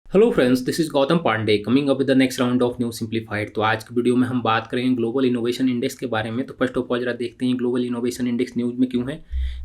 Hello friends, this is Gautam Pandey coming up with the next round of new simplified. तो आज की video में हम बात करेंगे ग्लोबल इनोवेशन इंडेक्स के बारे में। तो फर्स्ट ऑफ ऑल जरा देखते हैं ग्लोबल इनोवेशन इंडेक्स न्यूज़ में क्यों है।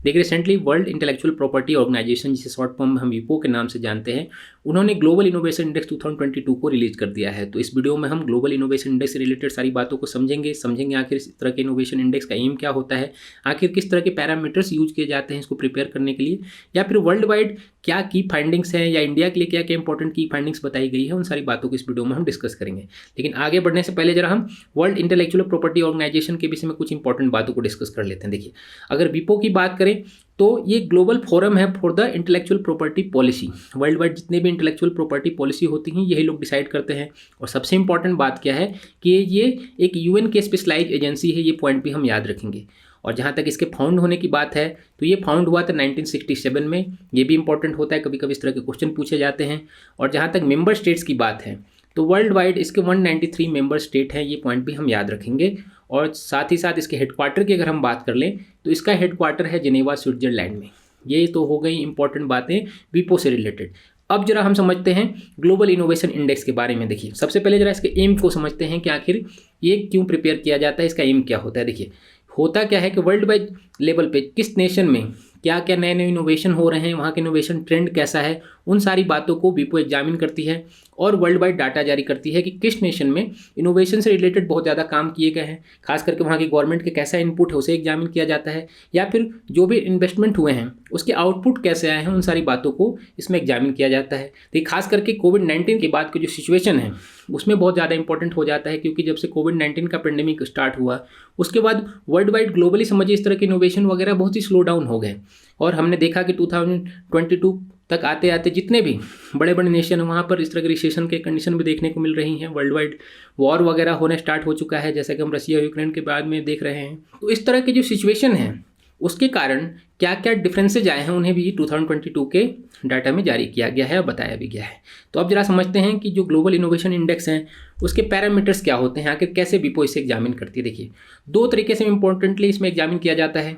देखिए, recently world intellectual property organisation, जिसे शॉर्ट फॉर्म में हम विपो के नाम से जानते हैं, उन्होंने ग्लोबल इनोवेशन इंडेक्स 2022 को रिलीज कर दिया है। तो इस वीडियो में हम ग्लोबल इनोवेशन इंडेक्स से रिलेटेड सारी बातों को समझेंगे आखिर इस तरह के इनोवेशन इंडेक्स का एम क्या होता है, आखिर किस तरह के पैरामीटर्स यूज किए जाते हैं इसको प्रिपेयर करने के लिए, या फिर वर्ल्ड वाइड क्या की फाइंडिंग्स हैं, या इंडिया के लिए क्या क्या इंपॉर्टेंट की फाइंडिंग्स बताई गई है। उन सारी बातों को इस वीडियो में हम डिस्कस करेंगे। लेकिन आगे बढ़ने से पहले जरा हम वर्ल्ड इंटेलेक्चुअल प्रॉपर्टी ऑर्गेनाइजेशन के विषय में कुछ इंपॉर्टेंट बातों को डिस्कस कर लेते हैं। देखिए, अगर विपो की बात करें तो ये ग्लोबल फोरम है for the intellectual property policy. World wide जितने भी इंटेलेक्चुअल प्रॉपर्टी पॉलिसी होती हैं यही लोग डिसाइड करते हैं। और सबसे इंपॉर्टेंट बात क्या है कि ये एक यूएन के स्पेशलाइज्ड एजेंसी है। ये पॉइंट भी हम याद रखेंगे। और जहाँ तक इसके फाउंड होने की बात है तो ये फाउंड हुआ था 1967 में। ये भी इंपॉर्टेंट होता है, कभी कभी इस तरह के क्वेश्चन पूछे जाते हैं। और जहाँ तक मेंबर स्टेट्स की बात है तो वर्ल्ड वाइड इसके 193 मेंबर स्टेट हैं। ये पॉइंट भी हम याद रखेंगे। और साथ ही साथ इसके हेडक्वार्टर की अगर हम बात कर लें तो इसका हेडक्वार्टर है जिनेवा, स्विट्जरलैंड में। ये तो हो गई इंपॉर्टेंट बातें विपो से रिलेटेड। अब जरा हम समझते हैं ग्लोबल इनोवेशन इंडेक्स के बारे में। देखिए, सबसे पहले जरा इसके एम को समझते हैं कि आखिर ये क्यों प्रिपेयर किया जाता है, इसका एम क्या होता है। देखिए, होता क्या है कि वर्ल्ड वाइड लेवल पे किस नेशन में क्या क्या नए नए इनोवेशन हो रहे हैं, वहाँ के इनोवेशन ट्रेंड कैसा है, उन सारी बातों को विपो एग्जामिन करती है और वर्ल्ड वाइड डाटा जारी करती है कि किस नेशन में इनोवेशन से रिलेटेड बहुत ज़्यादा काम किए गए हैं। खास करके वहाँ की गवर्नमेंट के कैसा इनपुट है उसे एग्जामिन किया जाता है, या फिर जो भी इन्वेस्टमेंट हुए हैं उसके आउटपुट कैसे आए हैं, उन सारी बातों को इसमें एग्जामिन किया जाता है। तो खास करके कोविड-19 के बाद की जो सिचुएशन है उसमें बहुत ज़्यादा इंपॉर्टेंट हो जाता है, क्योंकि जब से कोविड-19 का पेंडेमिक स्टार्ट हुआ उसके बाद वर्ल्ड वाइड ग्लोबली समझिए इस तरह के इनोवेशन वगैरह बहुत ही स्लो डाउन हो गए। और हमने देखा कि 2022 तक आते आते जितने भी बड़े बड़े नेशन हैं वहाँ पर इस तरह के रिसेशन के कंडीशन भी देखने को मिल रही हैं। वर्ल्ड वाइड वॉर वगैरह होने स्टार्ट हो चुका है, जैसा कि हम रशिया यूक्रेन के बाद में देख रहे हैं। तो इस तरह की जो सिचुएशन है उसके कारण क्या क्या डिफरेंसेज आए हैं उन्हें भी 2022 के डाटा में जारी किया गया है और बताया भी गया है। तो अब जरा समझते हैं कि जो ग्लोबल इनोवेशन इंडेक्स हैं उसके पैरामीटर्स क्या होते हैं, आखिर कैसे विपो इसे एग्जामिन करती है। देखिए, दो तरीके से इंपॉर्टेंटली इसमें एग्जामिन किया जाता है।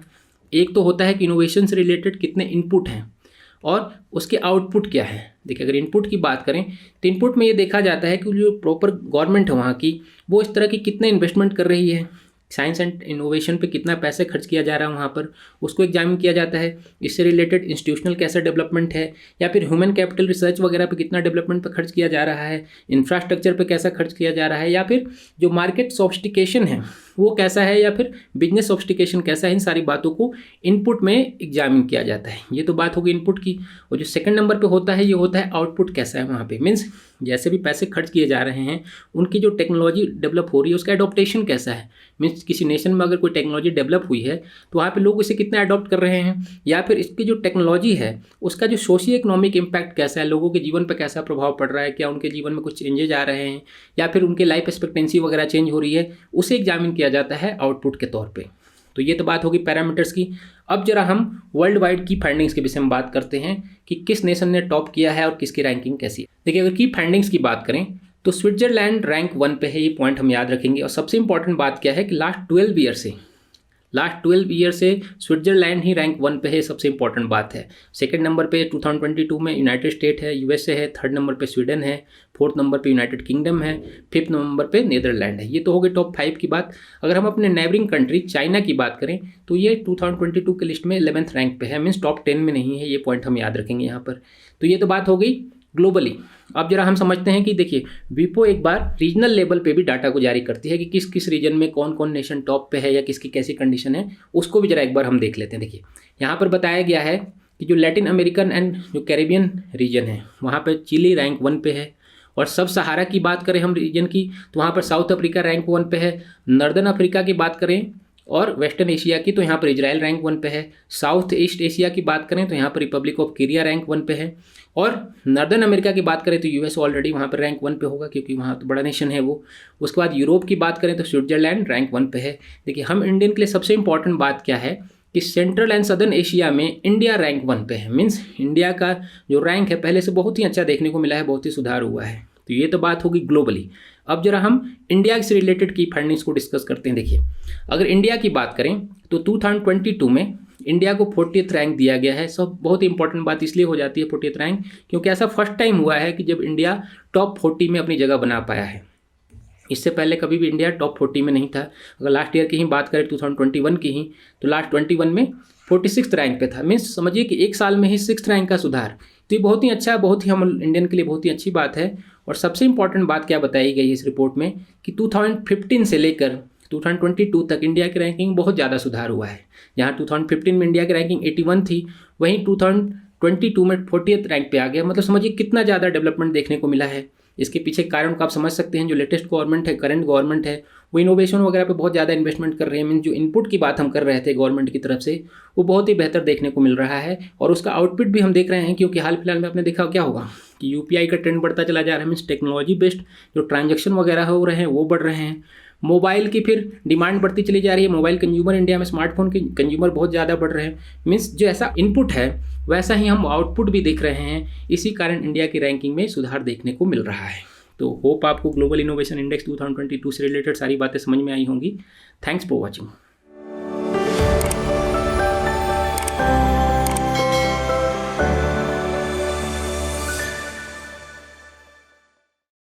एक तो होता है कि इनोवेशन से रिलेटेड कितने इनपुट हैं और उसके आउटपुट क्या है। देखिए, अगर इनपुट की बात करें तो इनपुट में ये देखा जाता है कि जो प्रॉपर गवर्नमेंट है वहाँ की वो इस तरह की कितने इन्वेस्टमेंट कर रही है, साइंस एंड इनोवेशन पे कितना पैसे खर्च किया जा रहा है वहाँ पर, उसको एग्जामिन किया जाता है। इससे रिलेटेड इंस्टीट्यूशनल कैसा डेवलपमेंट है, या फिर ह्यूमन कैपिटल रिसर्च वगैरह पे कितना डेवलपमेंट पे खर्च किया जा रहा है, इंफ्रास्ट्रक्चर पे कैसा खर्च किया जा रहा है, या फिर जो मार्केट सोफिस्टिकेशन है वो कैसा है, या फिर बिजनेस सोफिस्टिकेशन कैसा है। इन सारी बातों को इनपुट में एग्जामिन किया जाता है। ये तो बात होगी इनपुट की। और जो सेकंड नंबर पे होता है ये होता है आउटपुट कैसा है वहाँ पे। मीन्स जैसे भी पैसे खर्च किए जा रहे हैं उनकी जो टेक्नोलॉजी डेवलप हो रही है उसका एडॉप्टेशन कैसा है। मीन्स किसी नेशन में अगर कोई टेक्नोलॉजी डेवलप हुई है तो वहाँ पे लोग इसे कितना अडॉप्ट कर रहे हैं, या फिर इसकी जो टेक्नोलॉजी है उसका जो सोशियो इकोनॉमिक इम्पैक्ट कैसा है, लोगों के जीवन पर कैसा प्रभाव पड़ रहा है, क्या उनके जीवन में कुछ चेंजेज आ रहे हैं, या फिर उनके लाइफ एक्सपेक्टेंसी वगैरह चेंज हो रही है, उसे एग्जामिन किया जाता है आउटपुट के तौर पे। तो ये तो बात होगी पैरामीटर्स की। अब जरा हम वर्ल्ड वाइड की फाइंडिंग्स के विषय में बात करते हैं कि किस नेशन ने टॉप किया है और किसकी रैंकिंग कैसी है। देखिए, अगर की फाइंडिंग्स की बात करें तो स्विट्जरलैंड रैंक 1 पे है। ये पॉइंट हम याद रखेंगे। और सबसे इंपॉर्टेंट बात क्या है कि लास्ट 12 ईयर से स्विट्जरलैंड ही रैंक 1 पे है। सबसे इंपॉर्टेंट बात है। सेकंड नंबर पे 2022 में यूनाइटेड स्टेट है, यूएसए है, थर्ड नंबर पे स्वीडन है, फोर्थ नंबर पे यूनाइटेड किंगडम है, फिफ्थ नंबर पे नीदरलैंड है। ये तो हो गई टॉप 5 की बात। अगर हम अपने नेबरिंग कंट्री चाइना की बात करें तो ये 2022 के लिस्ट में 11th रैंक पे है। मीन्स टॉप 10 में नहीं है। ये पॉइंट हम याद रखेंगे यहाँ पर। तो ये तो बात हो गई ग्लोबली। अब जरा हम समझते हैं कि देखिए, विपो एक बार रीजनल लेवल पे भी डाटा को जारी करती है कि किस किस रीजन में कौन कौन नेशन टॉप पे है या किसकी कैसी कंडीशन है, उसको भी जरा एक बार हम देख लेते हैं। देखिए, यहाँ पर बताया गया है कि जो लैटिन अमेरिकन एंड जो कैरेबियन रीजन है वहाँ पर चिली रैंक 1 पे है। और सब सहारा की बात करें हम रीजन की तो वहाँ पर साउथ अफ्रीका रैंक 1 पे है। नॉर्दर्न अफ्रीका की बात करें और वेस्टर्न एशिया की तो यहाँ पर इजराइल रैंक 1 पे है। साउथ ईस्ट एशिया की बात करें तो यहाँ पर रिपब्लिक ऑफ कोरिया रैंक 1 पे है। और नॉर्दर्न अमेरिका की बात करें तो यूएस ऑलरेडी वहाँ पर रैंक 1 पे होगा, क्योंकि वहाँ तो बड़ा नेशन है वो। उसके बाद यूरोप की बात करें तो स्विट्जरलैंड रैंक 1 पे है। देखिए, हम इंडियन के लिए सबसे इंपॉर्टेंट बात क्या है कि सेंट्रल एंड सदर्न एशिया में इंडिया रैंक 1 पे है। मीन्स इंडिया का जो रैंक है पहले से बहुत ही अच्छा देखने को मिला है, बहुत ही सुधार हुआ है। तो ये तो बात होगी ग्लोबली। अब जरा हम इंडिया से रिलेटेड की फाइंडिंग्स को डिस्कस करते हैं। देखिए, अगर इंडिया की बात करें तो 2022 में इंडिया को 40th रैंक दिया गया है। सब बहुत ही इंपॉर्टेंट बात इसलिए हो जाती है 40th रैंक, क्योंकि ऐसा फर्स्ट टाइम हुआ है कि जब इंडिया टॉप 40 में अपनी जगह बना पाया है। इससे पहले कभी भी इंडिया टॉप 40 में नहीं था। अगर लास्ट ईयर की ही बात करें 2021 की ही, तो लास्ट 21 में 46th रैंक पे था। मीन्स समझिए कि एक साल में ही 6th रैंक का सुधार। तो ये बहुत ही अच्छा है, बहुत ही हम इंडियन के लिए बहुत ही अच्छी बात है। और सबसे इंपॉर्टेंट बात क्या बताई गई है इस रिपोर्ट में कि 2015 से लेकर 2022 तक इंडिया की रैंकिंग बहुत ज़्यादा सुधार हुआ है। जहाँ 2015 में इंडिया की रैंकिंग 81 थी, वहीं 2022 में 40th रैंक पे आ गया। मतलब समझिए कितना ज़्यादा डेवलपमेंट देखने को मिला है। इसके पीछे कारण को आप समझ सकते हैं। जो लेटेस्ट गवर्नमेंट है, करंट गवर्नमेंट है, वो इनोवेशन वगैरह पे बहुत ज़्यादा इन्वेस्टमेंट कर रहे हैं। मीन जो इनपुट की बात हम कर रहे थे गवर्नमेंट की तरफ से, वो बहुत ही बेहतर देखने को मिल रहा है। और उसका आउटपुट भी हम देख रहे हैं, क्योंकि हाल फिलहाल में आपने देखा क्या होगा कि यूपीआई का ट्रेंड बढ़ता चला जा रहा है। मीन्स टेक्नोलॉजी बेस्ड जो ट्रांजेक्शन वगैरह हो रहे हैं वो बढ़ रहे हैं। मोबाइल की फिर डिमांड बढ़ती चली जा रही है। मोबाइल कंज्यूमर इंडिया में, स्मार्टफोन के कंज्यूमर बहुत ज़्यादा बढ़ रहे हैं। मीन्स जो ऐसा इनपुट है वैसा ही हम आउटपुट भी देख रहे हैं। इसी कारण इंडिया की रैंकिंग में सुधार देखने को मिल रहा है। तो होप आपको ग्लोबल इनोवेशन इंडेक्स 2022 से रिलेटेड सारी बातें समझ में आई होंगी। Thanks for watching.